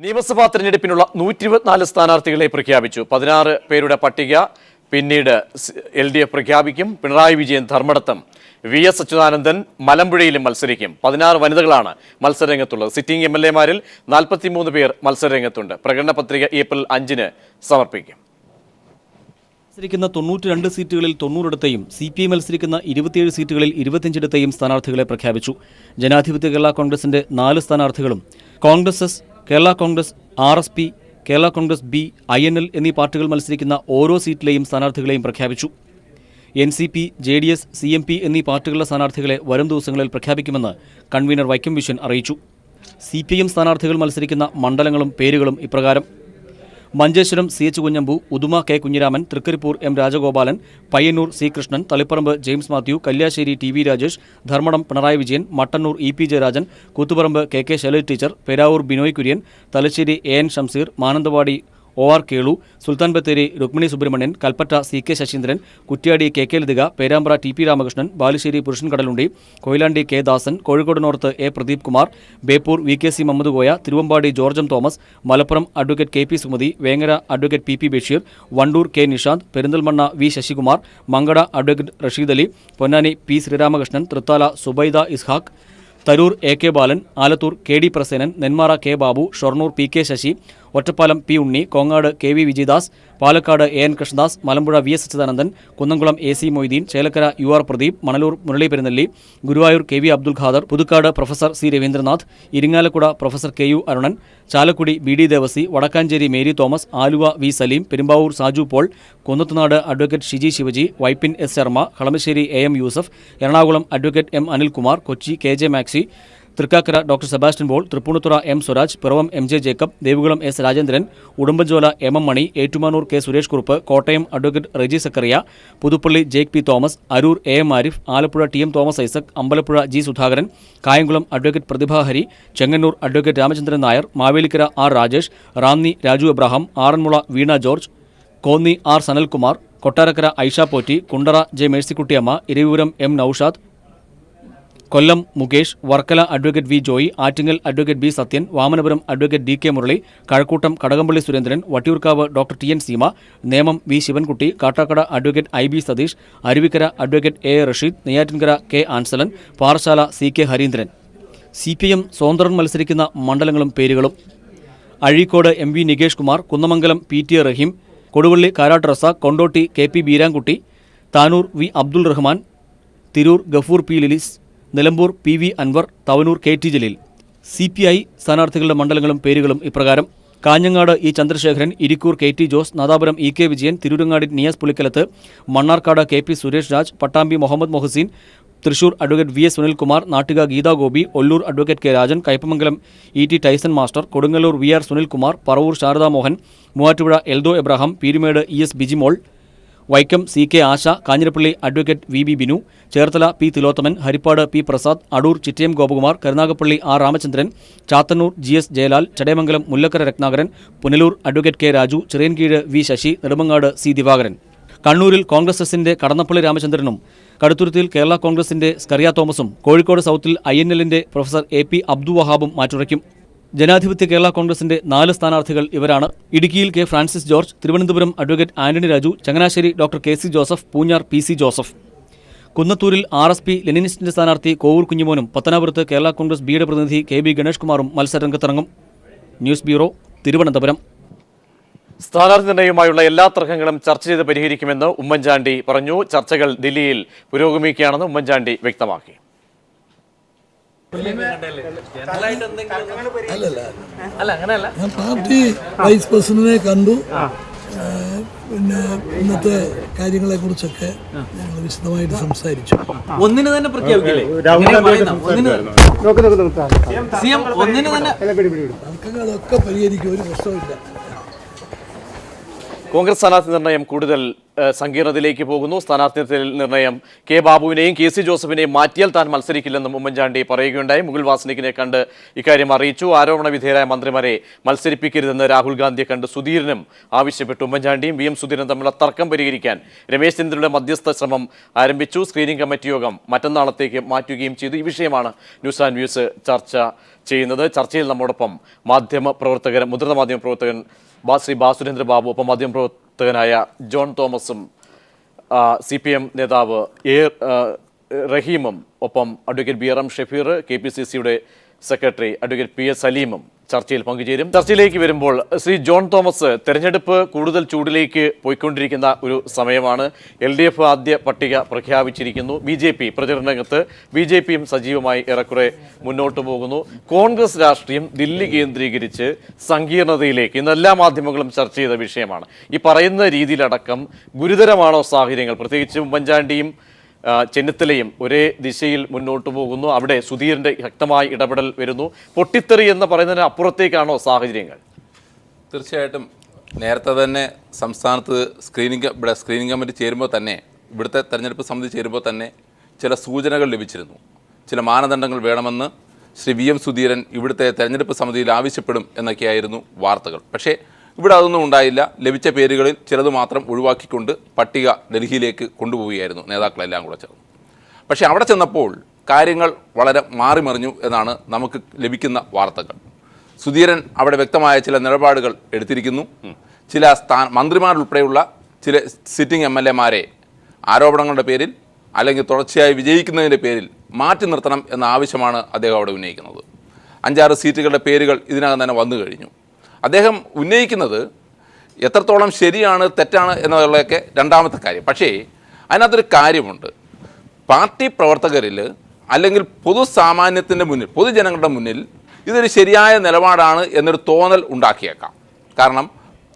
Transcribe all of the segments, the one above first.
നിയമസഭാ തെരഞ്ഞെടുപ്പിനുള്ള 124 സ്ഥാനാർത്ഥികളെ പ്രഖ്യാപിച്ചു. 16 പേരുടെ പട്ടിക പിന്നീട് LDF പ്രഖ്യാപിക്കും. പിണറായി വിജയൻ ധർമ്മടത്തും VS അച്യുതാനന്ദൻ മലമ്പുഴയിലും മത്സരിക്കും. 16 വനിതകളാണ് മത്സരരംഗത്തുള്ളത്. സിറ്റിംഗ് MLA-മാരിൽ 43 പേർ മത്സരരംഗത്തുണ്ട്. പ്രകടന പത്രിക ഏപ്രിൽ 5-ന് സമർപ്പിക്കും. മത്സരിക്കുന്ന 92 സീറ്റുകളിൽ 90 CPI മത്സരിക്കുന്ന 27 സീറ്റുകളിൽ 25 സ്ഥാനാർത്ഥികളെ പ്രഖ്യാപിച്ചു. ജനാധിപത്യ കേരള കോൺഗ്രസിന്റെ 4 സ്ഥാനാർത്ഥികളും Congress S, Kerala Congress, RSP, Kerala Congress B, INL എന്നീ പാർട്ടികൾ മത്സരിക്കുന്ന ഓരോ സീറ്റിലെയും സ്ഥാനാർത്ഥികളെയും പ്രഖ്യാപിച്ചു. NCP, JDS, CMP എന്നീ പാർട്ടികളുടെ സ്ഥാനാർത്ഥികളെ വരും ദിവസങ്ങളിൽ പ്രഖ്യാപിക്കുമെന്ന് കൺവീനർ വൈക്കം വിശ്വൻ അറിയിച്ചു. CPM സ്ഥാനാർത്ഥികൾ മത്സരിക്കുന്ന മണ്ഡലങ്ങളും പേരുകളും ഇപ്രകാരം: Manjeshwaram CH Kunhambu, Uduma K Kunhiraman, Trikaripur M Rajagopalan, Payyanur C Krishnan, Taliparamba James Mathew, Kalliasseri TV Rajesh, Dharmadam Pinarayi Vijayan, Mattannur EP Jayarajan, Kuthuparamba KK Shailaja teacher, Peravoor Binoy Kurian, Thalassery AN Shamseer, Mananthavady OR Kelu, Sultan Bathery Rukmini Subramanian, Kalpetta CK Saseendran, Kuttiady KK Lathika, Perambra TP Ramakrishnan, Balussery Purushan Kadalundi, Koyilandy K Dasan, Kozhikode north A Pradeep Kumar, Beypore VKC Muhammad Koya, Thiruvambady George Thomas, Malappuram advocate KP Sumathi, Vengara advocate PP Basheer, Wandoor K Nishanth, Perinthalmanna V Sasikumar, Mankada advocate Rasheed Ali, Ponnani P Sreeramakrishnan, Thrithala Subaida Ishaq, Tarur AK Balan, Alathur KD Prasenan, Nenmara K Babu, Shornur PK Sasi, Ottapalam P Unni, Kongad KV Vijayadas, Palakkad AN Krishnadas, Malampuzha VS Achuthanandan, Kunnamkulam AC Moideen, Chelakkara UR Pradeep, Manalur Murali Perunelli, Guruvayur KV Abdul Khader, Puthukkad professor C Raveendranath, Irinjalakuda professor KU Arunan, Chalakudy BD Devasy, Wadakkanchery Mary Thomas, Aluva V Saleem, Perumbavoor Saju Paul, Kunnathunad advocate Shiji Sivaji, Vypin S Sharma, Kalamassery AM Yusuf, Ernakulam advocate M Anilkumar, Kochi KJ Maxi, Thrikkakara doctor Sebastian Paul, Tripunithura M Swaraj, Piravom MJ Jacob, Devikulam S Rajendran, Udumbanchola MM Mani, Ettumanoor K Suresh Kurup, Kottayam advocate Reji Zachariah, Puthuppally Jake P Thomas, Aroor AM Arif, Alappuzha TM Thomas Isaac, Ambalappuzha G Sudhakaran, Kayamkulam advocate Prathibha Hari, Chengannur advocate Ramachandran Nair, Mavelikkara R Rajesh, Ranni Raju Abraham, Aranmula Veena George, Konni R Sanalkumar, Kottarakkara Aisha Potti, Kundara J Mercykuttyamma, Eravipuram M Noushad, Kollam Mukesh, Varkala advocate V Joy, Attingal advocate B Sathyan, Vamanapuram advocate DK Murali, Kazhakkoottam Kadakampally Surendran, Vattiyoorkavu doctor TN Seema, Nemom V Sivankutty, Kattakada advocate IB Satheesh, Aruvikkara advocate A Rasheed, Neyyattinkara K Ansalan, Parassala CK Harindran. CPM സ്വതന്ത്രൻ മത്സരിക്കുന്ന മണ്ഡലങ്ങളും പേരുകളും: Azhikode MV Nikesh Kumar, Kunnamangalam PT റഹീം, Koduvally Karat Razak, Kondotty KP Beerankutty, Tanur V Abdul Rahman, Tirur Gafoor P ലിലിസ്, Nilambur PV Anwar, Thavanur KT Jaleel. CPI സ്ഥാനാർത്ഥികളുടെ മണ്ഡലങ്ങളും പേരുകളും ഇപ്രകാരം: Kanhangad E Chandrasekharan, Irikkur KT Jose, Nadapuram EK Vijayan, Tirurangadi Niyas Pulikkalath, Mannarkkad KP Suresh Raj, Pattambi Muhammad Mohsin, Thrissur advocate VS Sunilkumar, Nattika Geetha Gopi, Ollur advocate K Rajan, Kaipamangalam ET Tyson master, Kodungallur VR Sunilkumar, Paravur Sharada Mohan, Muvattupuzha Eldho Abraham, Peermade ES Bijimol, Vaikom CK Asha, Kanjirappally advocate VB Binu, Cherthala P Thilothaman, Haripad P Prasad, Adoor Chittayam Gopakumar, Karunagappally R Ramachandran, Chathannoor GS Jayalal, Chadayamangalam Mullakkara Retnakaran, Punalur advocate K Raju, Chirayinkeezhu V Sasi, Nedumangad C Divakaran. കണ്ണൂരിൽ Congress എസിന്റെ കടന്നപ്പള്ളി രാമചന്ദ്രനും, കടുത്തുരുത്തിയിൽ കേരള കോൺഗ്രസിന്റെ സ്കറിയ തോമസും, കോഴിക്കോട് സൗത്തിൽ INL-ന്റെ പ്രൊഫസർ AP അബ്ദു വഹാബും മാറ്റുരയ്ക്കും. ജനാധിപത്യ കേരള കോൺഗ്രസിന്റെ 4 സ്ഥാനാർത്ഥികൾ ഇവരാണ്: ഇടുക്കിയിൽ K Francis George, Thiruvananthapuram advocate Antony Raju, Changanassery doctor KC Joseph, Poonjar PC Joseph. കുന്നത്തൂരിൽ RSP ലെനിനിസ്റ്റിന്റെ സ്ഥാനാർത്ഥി കോവൂർ കുഞ്ഞുമോനും, പത്തനാപുരത്ത് കേരള കോൺഗ്രസ് Bയുടെ പ്രതിനിധി KB ഗണേഷ് കുമാറും മത്സരരംഗത്തിറങ്ങും. News bureau, Thiruvananthapuram. സ്ഥാനാർത്ഥി നിർണയവുമായുള്ള എല്ലാ തർക്കങ്ങളും ചർച്ച ചെയ്ത് പരിഹരിക്കുമെന്ന് ഉമ്മൻചാണ്ടി പറഞ്ഞു. ചർച്ചകൾ ദില്ലിയിൽ പുരോഗമിക്കുകയാണെന്ന് ഉമ്മൻചാണ്ടി വ്യക്തമാക്കി. ഞാൻ പാർട്ടി വൈസ് പ്രസിഡന്റിനെ കണ്ടു. പിന്നെ ഇന്നത്തെ കാര്യങ്ങളെ കുറിച്ചൊക്കെ ഞങ്ങൾ വിശദമായിട്ട് സംസാരിച്ചു. ഒന്നിന് തന്നെ പ്രഖ്യാപിക്കില്ലേ? തർക്കങ്ങളൊക്കെ പരിഹരിക്കും, ഒരു പ്രശ്നമില്ല. കോൺഗ്രസ് സ്ഥാനാർത്ഥി നിർണയം കൂടുതൽ സങ്കീർണതയിലേക്ക് പോകുന്നു. സ്ഥാനാർത്ഥി നിർണയം കെ ബാബുവിനെയും കെ സി ജോസഫിനെയും മാറ്റിയാൽ താൻ മത്സരിക്കില്ലെന്നും ഉമ്മൻചാണ്ടി പറയുകയുണ്ടായി. മുകുൾ വാസനിക്കിനെ കണ്ട് ഇക്കാര്യം അറിയിച്ചു. ആരോപണ വിധേയരായ മന്ത്രിമാരെ മത്സരിപ്പിക്കരുതെന്ന് രാഹുൽ ഗാന്ധിയെ കണ്ട് സുധീരനും ആവശ്യപ്പെട്ടു. ഉമ്മൻചാണ്ടിയും വി എം സുധീരനും തമ്മിലുള്ള തർക്കം പരിഹരിക്കാൻ രമേശ് ചെന്നിത്തലയുടെ മധ്യസ്ഥ ശ്രമം ആരംഭിച്ചു. സ്ക്രീനിംഗ് കമ്മിറ്റി യോഗം മറ്റന്നാളത്തേക്ക് മാറ്റുകയും ചെയ്തു. ഈ വിഷയമാണ് ന്യൂസ് ആൻഡ് വ്യൂസ് ചർച്ച ചെയ്യുന്നത്. ചർച്ചയിൽ നമ്മോടൊപ്പം മുതിർന്ന മാധ്യമപ്രവർത്തകൻ ശ്രീ ബാസുരേന്ദ്ര ബാബു, ഒപ്പം മാധ്യമപ്രവർത്തകനായ ജോൺ തോമസും CPM നേതാവ് റഹീമും, ഒപ്പം അഡ്വക്കേറ്റ് BRM ഷഫീർ, KPCCയുടെ സെക്രട്ടറി അഡ്വക്കേറ്റ് PS സലീമും ചർച്ചയിൽ പങ്കുചേരും. ചർച്ചയിലേക്ക് വരുമ്പോൾ ശ്രീ ജോൺ തോമസ്, തെരഞ്ഞെടുപ്പ് കൂടുതൽ ചൂടിലേക്ക് പോയിക്കൊണ്ടിരിക്കുന്ന ഒരു സമയമാണ്. LDF ആദ്യ പട്ടിക പ്രഖ്യാപിച്ചിരിക്കുന്നു. BJP പ്രചരണ രംഗത്ത് BJPയും സജീവമായി ഏറെക്കുറെ മുന്നോട്ട് പോകുന്നു. കോൺഗ്രസ് രാഷ്ട്രീയം ദില്ലി കേന്ദ്രീകരിച്ച് സങ്കീർണതയിലേക്ക് ഇന്ന് എല്ലാ മാധ്യമങ്ങളും ചർച്ച ചെയ്ത വിഷയമാണ്. ഈ പറയുന്ന രീതിയിലടക്കം ഗുരുതരമാണോ സാഹചര്യങ്ങൾ? പ്രത്യേകിച്ച് ഉമ്മൻചാണ്ടിയും ചെന്നിത്തലയും ഒരേ ദിശയിൽ മുന്നോട്ട് പോകുന്നു. അവിടെ സുധീറിന്റെ ശക്തമായ ഇടപെടൽ വരുന്നു. പൊട്ടിത്തെറി എന്ന് പറയുന്നതിന് അപ്പുറത്തേക്കാണോ സാഹചര്യങ്ങൾ? തീർച്ചയായിട്ടും നേരത്തെ തന്നെ സംസ്ഥാനത്ത് സ്ക്രീനിംഗ് കമ്മിറ്റി ചേരുമ്പോൾ തന്നെ, ഇവിടുത്തെ തെരഞ്ഞെടുപ്പ് സമിതി ചേരുമ്പോൾ തന്നെ ചില സൂചനകൾ ലഭിച്ചിരുന്നു. ചില മാനദണ്ഡങ്ങൾ വേണമെന്ന് ശ്രീ VM സുധീരൻ ഇവിടുത്തെ തെരഞ്ഞെടുപ്പ് സമിതിയിൽ ആവശ്യപ്പെടും എന്നൊക്കെയായിരുന്നു വാർത്തകൾ. പക്ഷേ ഇവിടെ അതൊന്നും ഉണ്ടായില്ല. ലഭിച്ച പേരുകളിൽ ചിലത് മാത്രം ഒഴിവാക്കിക്കൊണ്ട് പട്ടിക ഡൽഹിയിലേക്ക് കൊണ്ടുപോവുകയായിരുന്നു നേതാക്കളെല്ലാം കൂടെ ചേർന്ന്. പക്ഷേ അവിടെ ചെന്നപ്പോൾ കാര്യങ്ങൾ വളരെ മാറിമറിഞ്ഞു എന്നാണ് നമുക്ക് ലഭിക്കുന്ന വാർത്തകൾ. സുധീരൻ അവിടെ വ്യക്തമായ ചില നിലപാടുകൾ എടുത്തിരിക്കുന്നു. ചില മന്ത്രിമാരുൾപ്പെടെയുള്ള ചില സിറ്റിംഗ് MLA-മാരെ ആരോപണങ്ങളുടെ പേരിൽ അല്ലെങ്കിൽ തുടർച്ചയായി വിജയിക്കുന്നതിൻ്റെ പേരിൽ മാറ്റി നിർത്തണം എന്ന ആവശ്യമാണ് അദ്ദേഹം അവിടെ ഉന്നയിക്കുന്നത്. 5-6 സീറ്റുകളുടെ പേരുകൾ ഇതിനകം തന്നെ വന്നു കഴിഞ്ഞു. അദ്ദേഹം ഉന്നയിക്കുന്നത് എത്രത്തോളം ശരിയാണ് തെറ്റാണ് എന്നുള്ളതൊക്കെ രണ്ടാമത്തെ കാര്യം. പക്ഷേ അതിനകത്തൊരു കാര്യമുണ്ട്. പാർട്ടി പ്രവർത്തകരിൽ അല്ലെങ്കിൽ പൊതുസാമാന്യത്തിൻ്റെ മുന്നിൽ, പൊതുജനങ്ങളുടെ മുന്നിൽ ഇതൊരു ശരിയായ നിലപാടാണ് എന്നൊരു തോന്നൽ ഉണ്ടാക്കിയേക്കാം. കാരണം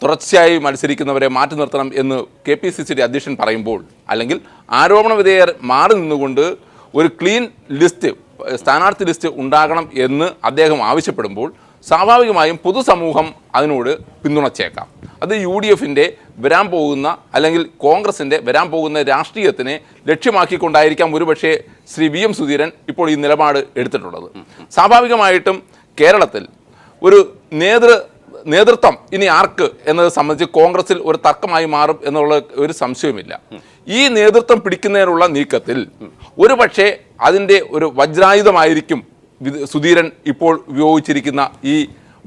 തുടർച്ചയായി മത്സരിക്കുന്നവരെ മാറ്റി നിർത്തണം എന്ന് KPCCയുടെ അധ്യക്ഷൻ പറയുമ്പോൾ, അല്ലെങ്കിൽ ആരോപണ വിധേയർ മാറി നിന്നുകൊണ്ട് ഒരു ക്ലീൻ ലിസ്റ്റ്, സ്ഥാനാർത്ഥി ലിസ്റ്റ് ഉണ്ടാകണം എന്ന് അദ്ദേഹം ആവശ്യപ്പെടുമ്പോൾ സ്വാഭാവികമായും പൊതുസമൂഹം അതിനോട് പിന്തുണച്ചേക്കാം. അത് UDFൻ്റെ വരാൻ പോകുന്ന, അല്ലെങ്കിൽ കോൺഗ്രസിൻ്റെ വരാൻ പോകുന്ന രാഷ്ട്രീയത്തിനെ ലക്ഷ്യമാക്കിക്കൊണ്ടായിരിക്കാം ഒരുപക്ഷെ ശ്രീ VM സുധീരൻ ഇപ്പോൾ ഈ നിലപാട് എടുത്തിട്ടുള്ളത്. സ്വാഭാവികമായിട്ടും കേരളത്തിൽ ഒരു നേതൃത്വം ഇനി ആർക്ക് എന്നത് സംബന്ധിച്ച് കോൺഗ്രസിൽ ഒരു തർക്കമായി മാറും എന്നുള്ള ഒരു സംശയവുമില്ല. ഈ നേതൃത്വം പിടിക്കുന്നതിനുള്ള നീക്കത്തിൽ ഒരുപക്ഷെ അതിൻ്റെ ഒരു വജ്രായുധമായിരിക്കും സുധീരൻ ഇപ്പോൾ ഉപയോഗിച്ചിരിക്കുന്ന ഈ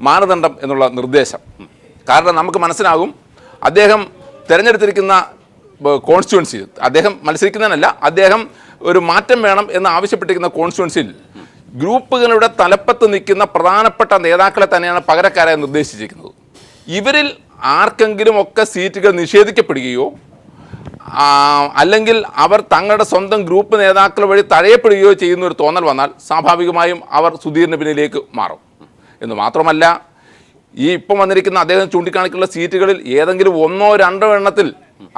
മാനദണ്ഡം എന്നുള്ള നിർദ്ദേശം. കാരണം നമുക്ക് മനസ്സിലാകും, അദ്ദേഹം തിരഞ്ഞെടുത്തിരിക്കുന്ന കോൺസ്റ്റിറ്റ്യുവൻസി, അദ്ദേഹം മത്സരിക്കുന്നതിനല്ല, അദ്ദേഹം ഒരു മാറ്റം വേണം എന്ന് ആവശ്യപ്പെട്ടിരിക്കുന്ന കോൺസ്റ്റിറ്റ്യുവൻസിയിൽ ഗ്രൂപ്പുകളുടെ തലപ്പത്ത് നിൽക്കുന്ന പ്രധാനപ്പെട്ട നേതാക്കളെ തന്നെയാണ് പകരക്കാരായി നിർദ്ദേശിച്ചിരിക്കുന്നത്. ഇവരിൽ ആർക്കെങ്കിലും ഒക്കെ സീറ്റുകൾ നിഷേധിക്കപ്പെടുകയോ അല്ലെങ്കിൽ അവർ തങ്ങളുടെ സ്വന്തം ഗ്രൂപ്പ് നേതാക്കൾ വഴി തഴയപ്പെടുകയോ ചെയ്യുന്ന ഒരു തോന്നൽ വന്നാൽ സ്വാഭാവികമായും അവർ സുധീറിന് പിന്നിലേക്ക് മാറും. എന്ന് മാത്രമല്ല, ഈ ഇപ്പം വന്നിരിക്കുന്ന അദ്ദേഹം ചൂണ്ടിക്കാണിക്കുന്ന സീറ്റുകളിൽ ഏതെങ്കിലും 1-2 എണ്ണത്തിൽ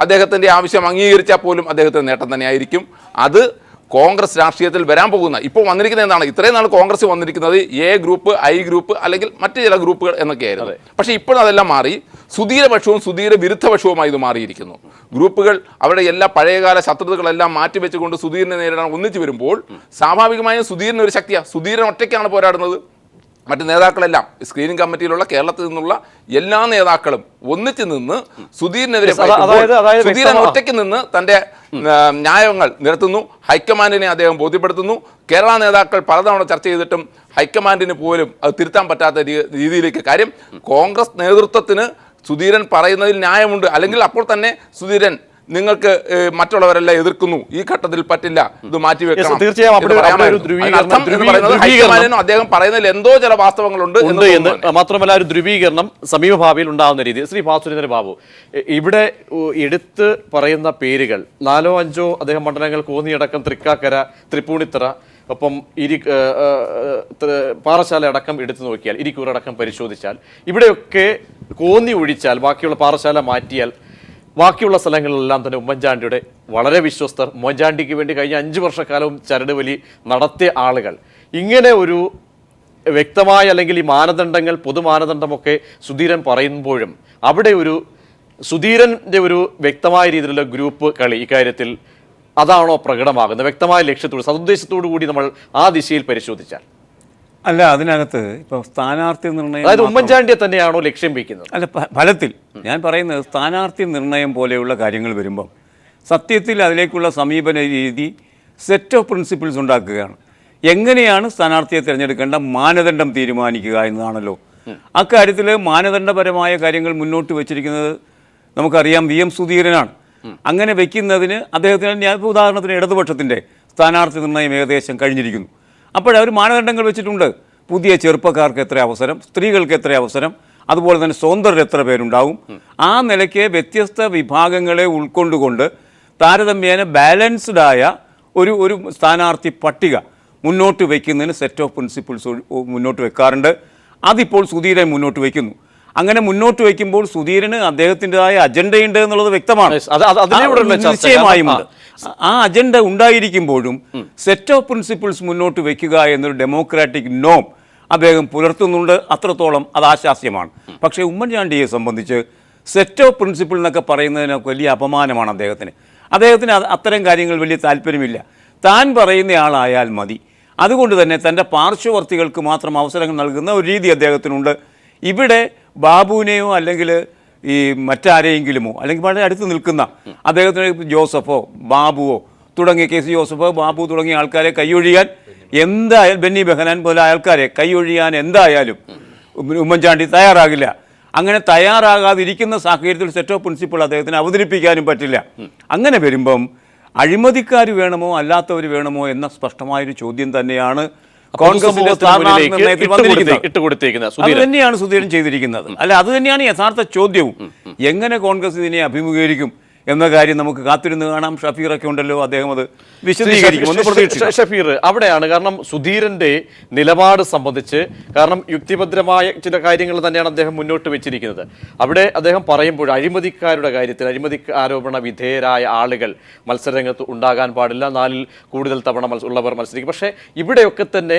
അദ്ദേഹത്തിൻ്റെ ആവശ്യം അംഗീകരിച്ചാൽ പോലും അദ്ദേഹത്തിന് നേട്ടം തന്നെയായിരിക്കും. അത് കോൺഗ്രസ് രാഷ്ട്രീയത്തിൽ വരാൻ പോകുന്ന, ഇപ്പോൾ വന്നിരിക്കുന്നത് എന്താണ്, ഇത്രയും നാൾ കോൺഗ്രസ് വന്നിരിക്കുന്നത് A ഗ്രൂപ്പ്, I ഗ്രൂപ്പ് അല്ലെങ്കിൽ മറ്റ് ചില ഗ്രൂപ്പുകൾ എന്നൊക്കെയായിരുന്നു. പക്ഷേ ഇപ്പോഴും അതെല്ലാം മാറി സുധീരപക്ഷവും സുധീര വിരുദ്ധപക്ഷവുമായി ഇത് മാറിയിരിക്കുന്നു. ഗ്രൂപ്പുകൾ അവരുടെ എല്ലാ പഴയകാല ശത്രുതകളെല്ലാം മാറ്റിവെച്ചുകൊണ്ട് സുധീരനെ നേരിടാൻ ഒന്നിച്ചു വരുമ്പോൾ സ്വാഭാവികമായും സുധീരന് ഒരു ശക്തിയാണ്. സുധീരൻ ഒറ്റയ്ക്കാണ് പോരാടുന്നത്. മറ്റ് നേതാക്കളെല്ലാം സ്ക്രീനിംഗ് കമ്മിറ്റിയിലുള്ള കേരളത്തിൽ നിന്നുള്ള എല്ലാ നേതാക്കളും ഒന്നിച്ചു നിന്ന് സുധീരനെതിരെ, സുധീരൻ ഒറ്റയ്ക്ക് നിന്ന് തൻ്റെ ന്യായങ്ങൾ നിരത്തുന്നു. ഹൈക്കമാൻഡിനെ അദ്ദേഹം ബോധ്യപ്പെടുത്തുന്നു. കേരള നേതാക്കൾ പലതവണ ചർച്ച ചെയ്തിട്ടും ഹൈക്കമാൻഡിന് പോലും അത് തിരുത്താൻ പറ്റാത്ത രീതിയിലേക്ക്. കാര്യം കോൺഗ്രസ് നേതൃത്വത്തിന് സുധീരൻ പറയുന്നതിൽ ന്യായമുണ്ട്. അല്ലെങ്കിൽ അപ്പോൾ തന്നെ സുധീരൻ നിങ്ങൾക്ക് മറ്റുള്ളവരെല്ലാം എതിർക്കുന്നു, ഈ ഘട്ടത്തിൽ പറ്റില്ല, ഇത് മാറ്റിവെക്കണം. തീർച്ചയായും അദ്ദേഹം പറയുന്നതിൽ എന്തോ ചില വാസ്തവങ്ങളുണ്ട് എന്ന് മാത്രമല്ല ഒരു ധ്രുവീകരണം സമീപഭാവിയിൽ ഉണ്ടാകുന്ന രീതി. ശ്രീ ബാസുരേന്ദ്ര ബാബു, ഇവിടെ എടുത്ത് പറയുന്ന പേരുകൾ 4-5 അദ്ദേഹം മണ്ഡലങ്ങൾ കോന്നിയടക്കം, തൃക്കാക്കര, തൃപ്പൂണിത്തറ, ഒപ്പം പാറശാല അടക്കം എടുത്തു നോക്കിയാൽ, ഇരിക്കൂറടക്കം പരിശോധിച്ചാൽ, ഇവിടെയൊക്കെ കോന്നി ഒഴിച്ചാൽ ബാക്കിയുള്ള പാറശാല മാറ്റിയാൽ ബാക്കിയുള്ള സ്ഥലങ്ങളിലെല്ലാം തന്നെ ഉമ്മൻചാണ്ടിയുടെ വളരെ വിശ്വസ്തർ, ഉമ്മൻചാണ്ടിക്ക് വേണ്ടി കഴിഞ്ഞ 5 വർഷക്കാലവും ചരട് വലി നടത്തിയ ആളുകൾ. ഇങ്ങനെ ഒരു വ്യക്തമായ അല്ലെങ്കിൽ ഈ മാനദണ്ഡങ്ങൾ, പൊതുമാനദണ്ഡമൊക്കെ സുധീരൻ പറയുമ്പോഴും അവിടെ ഒരു സുധീരന്റെ ഒരു വ്യക്തമായ രീതിയിലുള്ള ഗ്രൂപ്പ് കളി ഇക്കാര്യത്തിൽ അതാണോ പ്രകടമാകുന്നത്? വ്യക്തമായ ലക്ഷ്യത്തോട് സതുദ്ദേശത്തോടു കൂടി നമ്മൾ ആ ദിശയിൽ പരിശോധിച്ചാൽ അല്ല, അതിനകത്ത് ഇപ്പോൾ സ്ഥാനാർത്ഥി നിർണയം, അതായത് ഉമ്മൻചാണ്ടിയെ തന്നെയാണോ ലക്ഷ്യം വയ്ക്കുന്നത്? അല്ല, ഫലത്തിൽ ഞാൻ പറയുന്നത് സ്ഥാനാർത്ഥി നിർണയം പോലെയുള്ള കാര്യങ്ങൾ വരുമ്പം സത്യത്തിൽ അതിലേക്കുള്ള സമീപന രീതി സെറ്റ് ഓഫ് പ്രിൻസിപ്പിൾസ് ഉണ്ടാക്കുകയാണ്. എങ്ങനെയാണ് സ്ഥാനാർത്ഥിയെ തിരഞ്ഞെടുക്കേണ്ട മാനദണ്ഡം തീരുമാനിക്കുക എന്നതാണല്ലോ. അക്കാര്യത്തിൽ മാനദണ്ഡപരമായ കാര്യങ്ങൾ മുന്നോട്ട് വെച്ചിരിക്കുന്നത് നമുക്കറിയാം, VM സുധീരനാണ്. അങ്ങനെ വെക്കുന്നതിന് അദ്ദേഹത്തിന്, ഞാൻ ഉദാഹരണത്തിന് ഇടതുപക്ഷത്തിൻ്റെ സ്ഥാനാർത്ഥി നിർണയം ഏകദേശം കഴിഞ്ഞിരിക്കുന്നു. അപ്പോഴവർ മാനദണ്ഡങ്ങൾ വെച്ചിട്ടുണ്ട്. പുതിയ ചെറുപ്പക്കാർക്ക് എത്ര അവസരം, സ്ത്രീകൾക്ക് എത്ര അവസരം, അതുപോലെ തന്നെ സ്വതന്ത്രർ എത്ര പേരുണ്ടാവും. ആ നിലയ്ക്ക് വ്യത്യസ്ത വിഭാഗങ്ങളെ ഉൾക്കൊണ്ടുകൊണ്ട് താരതമ്യേന ബാലൻസ്ഡായ ഒരു സ്ഥാനാർത്ഥി പട്ടിക മുന്നോട്ട് വയ്ക്കുന്നതിന് സെറ്റ് ഓഫ് പ്രിൻസിപ്പിൾസ് മുന്നോട്ട് വെക്കാറുണ്ട്. അതിപ്പോൾ സുധീരൻ മുന്നോട്ട് വയ്ക്കുന്നു. അങ്ങനെ മുന്നോട്ട് വയ്ക്കുമ്പോൾ സുധീരന് അദ്ദേഹത്തിൻ്റെതായ അജണ്ടയുണ്ട് എന്നുള്ളത് വ്യക്തമാണ്, നിശ്ചയമായുമുണ്ട്. ആ അജണ്ട ഉണ്ടായിരിക്കുമ്പോഴും സെറ്റ് ഓഫ് പ്രിൻസിപ്പിൾസ് മുന്നോട്ട് വയ്ക്കുക എന്നൊരു ഡെമോക്രാറ്റിക് നോം അദ്ദേഹം പുലർത്തുന്നുണ്ട്. അത്രത്തോളം അത് ആശാസ്യമാണ്. പക്ഷേ ഉമ്മൻചാണ്ടിയെ സംബന്ധിച്ച് സെറ്റ് ഓഫ് പ്രിൻസിപ്പിൾ എന്നൊക്കെ പറയുന്നതിനൊക്കെ വലിയ അപമാനമാണ് അദ്ദേഹത്തിന്. അത്തരം കാര്യങ്ങൾ വലിയ താല്പര്യമില്ല. താൻ പറയുന്നയാളായാൽ മതി. അതുകൊണ്ട് തന്നെ തൻ്റെ പാർശ്വവർത്തികൾക്ക് മാത്രം അവസരങ്ങൾ നൽകുന്ന ഒരു രീതി അദ്ദേഹത്തിനുണ്ട്. ഇവിടെ ബാബുവിനെയോ അല്ലെങ്കിൽ ഈ മറ്റാരെയെങ്കിലുമോ അല്ലെങ്കിൽ വളരെ അടുത്ത് നിൽക്കുന്ന അദ്ദേഹത്തിന് ജോസഫോ ബാബുവോ തുടങ്ങിയ KC ജോസഫോ ബാബു തുടങ്ങിയ ആൾക്കാരെ കൈയൊഴിയാൻ എന്തായാലും, ബെന്നി ബെഹനാൻ മുതലായ ആൾക്കാരെ കൈയൊഴിയാൻ എന്തായാലും ഉമ്മൻചാണ്ടി തയ്യാറാകില്ല. അങ്ങനെ തയ്യാറാകാതിരിക്കുന്ന സാഹചര്യത്തിൽ സെറ്റ് ഓഫ് പ്രിൻസിപ്പിൾ അദ്ദേഹത്തിന് അവതരിപ്പിക്കാനും പറ്റില്ല. അങ്ങനെ വരുമ്പം അഴിമതിക്കാർ വേണമോ അല്ലാത്തവർ വേണമോ എന്ന സ്പഷ്ടമായൊരു ചോദ്യം തന്നെയാണ് കോൺഗ്രസിന്റെ അത് തന്നെയാണ് സുധീരൻ ചെയ്തിരിക്കുന്നത്. അല്ല, അത് തന്നെയാണ് യഥാർത്ഥ ചോദ്യവും. എങ്ങനെ കോൺഗ്രസ് ഇതിനെ അഭിമുഖീകരിക്കും എന്ന കാര്യം നമുക്ക് കാത്തിരുന്ന് കാണാം. ഷഫീറൊക്കെ ഉണ്ടല്ലോ, അദ്ദേഹം അത് വിശദീകരിക്കുമെന്ന് പ്രതീക്ഷിക്കുന്നു. ഷഫീർ അവിടെയാണ്. കാരണം സുധീരന്റെ നിലപാട് സംബന്ധിച്ച്, കാരണം യുക്തിഭദ്രമായ ചില കാര്യങ്ങൾ തന്നെയാണ് അദ്ദേഹം മുന്നോട്ട് വെച്ചിരിക്കുന്നത്. അവിടെ അദ്ദേഹം പറയുമ്പോൾ അഴിമതിക്കാരുടെ കാര്യത്തിൽ അഴിമതി ആരോപണ വിധേയരായ ആളുകൾ മത്സരരംഗത്ത് ഉണ്ടാകാൻ പാടില്ല, 4-ൽ കൂടുതൽ തവണ ഉള്ളവർ മത്സരിക്കും. പക്ഷേ ഇവിടെയൊക്കെ തന്നെ